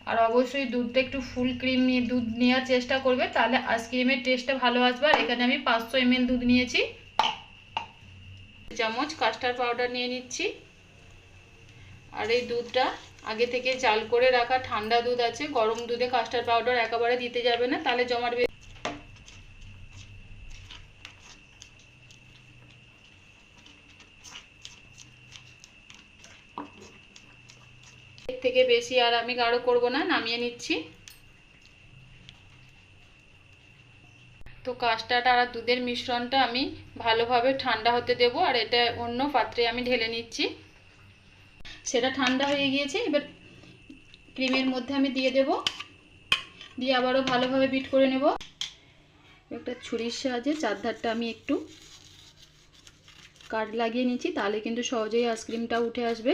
আর অবশ্যই দুধটা একটু ফুল ক্রিম নিয়ে দুধ নেওয়ার চেষ্টা করবে, তাহলে আইসক্রিমের টেস্টটা ভালো আসবে। আর এখানে আমি 500 ml দুধ নিয়েছি। চামচ কাস্টার্ড পাউডার নিয়ে নিচ্ছি। আর এই দুধটা আগে থেকে জাল করে রাখা ঠান্ডা দুধ আছে, গরম দুধে কাস্টার্ড পাউডার একেবারে দিতে যাবে না, তাহলে জমাটবে। এর থেকে বেশি আর আমি গাঢ় করব না, নামিয়ে নিচ্ছি। তো কাস্টার্ড আর দুধের মিশ্রণটা আমি ভালোভাবে ঠান্ডা হতে দেব। আর এটা অন্য পাত্রে আমি ঢেলে নিচ্ছি। সেটা ঠান্ডা হয়ে গিয়েছে, এবার ক্রিমের মধ্যে আমি দিয়ে দেব, দিয়ে আবারও ভালোভাবে বিট করে নেব। একটা ছুরির সাহায্যে চারধারটা আমি একটু কাট লাগিয়ে নিচ্ছি, তাহলে কিন্তু সহজেই আইসক্রিমটা উঠে আসবে।